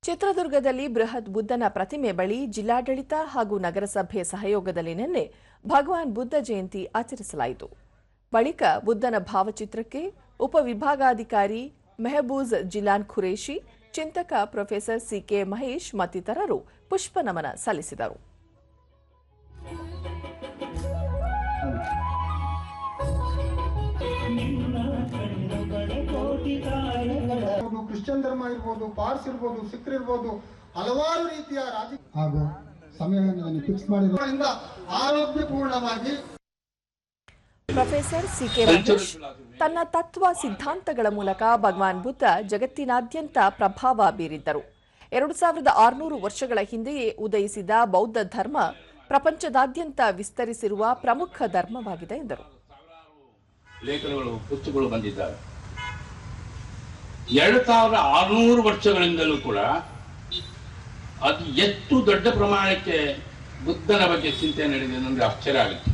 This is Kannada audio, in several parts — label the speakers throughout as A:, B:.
A: ಚಿತ್ರದುರ್ಗದಲ್ಲಿ ಬೃಹತ್ ಬುದ್ಧನ ಪ್ರತಿಮೆ ಬಳಿ ಜಿಲ್ಲಾಡಳಿತ ಹಾಗೂ ನಗರಸಭೆ ಸಹಯೋಗದಲ್ಲಿ ನಿನ್ನೆ ಭಗವಾನ್ ಬುದ್ಧ ಜಯಂತಿ ಆಚರಿಸಲಾಯಿತು. ಬಳಿಕ ಬುದ್ಧನ ಭಾವಚಿತ್ರಕ್ಕೆ ಉಪವಿಭಾಗಾಧಿಕಾರಿ ಮೆಹಬೂಜ್ ಜಿಲಾನ್ ಖುರೇಶಿ, ಚಿಂತಕ ಪ್ರೊಫೆಸರ್ ಸಿಕೆ ಮಹೇಶ್ ಮತ್ತಿತರರು ಪುಷ್ಪನಮನ ಸಲ್ಲಿಸಿದರು.
B: ಕ್ರಿಶ್ಚಿಯನ್ ಧರ್ಮ ಇರಬಹುದು, ಪಾರ್ಸ್ ಇರಬಹುದು, ಸಿಖ್ರು ಇರಬಹುದು, ಹಲವಾರು ರೀತಿಯ ಹಾಗೂ ಸಮಯವನ್ನು ಫಿಕ್ಸ್ ಮಾಡಿರೋದ್ರಿಂದ ಆರೋಗ್ಯಪೂರ್ಣವಾಗಿ
A: ಪ್ರೊಫೆಸರ್ ಸಿಕೆ ಮಹೇಶ್ ತನ್ನ ತತ್ವ ಸಿದ್ಧಾಂತಗಳ ಮೂಲಕ ಭಗವಾನ್ ಬುದ್ಧ ಜಗತ್ತಿನಾದ್ಯಂತ ಪ್ರಭಾವ ಬೀರಿದ್ದರು. 2600 ವರ್ಷಗಳ ಹಿಂದೆಯೇ ಉದಯಿಸಿದ ಬೌದ್ಧ ಧರ್ಮ ಪ್ರಪಂಚದಾದ್ಯಂತ ವಿಸ್ತರಿಸಿರುವ ಪ್ರಮುಖ ಧರ್ಮವಾಗಿದೆ ಎಂದರು.
C: ಲೇಖನಗಳು, ಪುಸ್ತಕಗಳು ಬಂದಿದ್ದಾವೆ. 2600 ವರ್ಷಗಳಿಂದಲೂ ಕೂಡ ಅದು ಎಷ್ಟು ದೊಡ್ಡ ಪ್ರಮಾಣಕ್ಕೆ ಬುದ್ಧನ ಬಗ್ಗೆ ಚಿಂತನೆ ನಡೆದಿದೆ ಅಂದ್ರೆ ಆಶ್ಚರ್ಯ ಆಗುತ್ತೆ.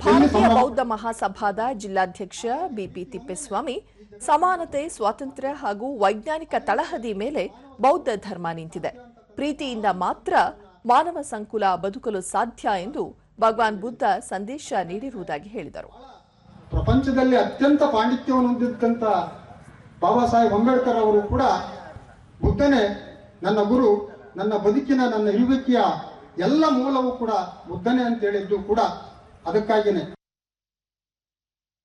A: ಭಾರತೀಯ ಬೌದ್ಧ ಮಹಾಸಭಾದ ಜಿಲ್ಲಾಧ್ಯಕ್ಷ ಬಿಪಿ ತಿಪ್ಪೇಸ್ವಾಮಿ, ಸಮಾನತೆ, ಸ್ವಾತಂತ್ರ್ಯ ಹಾಗೂ ವೈಜ್ಞಾನಿಕ ತಳಹದಿ ಮೇಲೆ ಬೌದ್ಧ ಧರ್ಮ ನಿಂತಿದೆ. ಪ್ರೀತಿಯಿಂದ ಮಾತ್ರ ಮಾನವ ಸಂಕುಲ ಬದುಕಲು ಸಾಧ್ಯ ಎಂದು ಭಗವಾನ್ ಬುದ್ಧ ಸಂದೇಶ ನೀಡಿರುವುದಾಗಿ ಹೇಳಿದರು.
B: ಪ್ರಪಂಚದಲ್ಲಿ ಅತ್ಯಂತ ಪಾಂಡಿತ್ಯವನ್ನು ಹೊಂದಿದ್ದಂತ ಬಾಬಾ ಸಾಹೇಬ್ ಅಂಬೇಡ್ಕರ್ ಅವರು ಕೂಡ ಬುದ್ಧನೇ ನನ್ನ ಗುರು, ನನ್ನ ಬದುಕಿನ, ನನ್ನ ಇರುವಿಕೆಯ ಎಲ್ಲ ಮೂಲವೂ ಕೂಡ ಬುದ್ಧನೇ ಅಂತ ಹೇಳಿದ್ದು ಕೂಡ ಅದಕ್ಕಾಗಿಯೇ.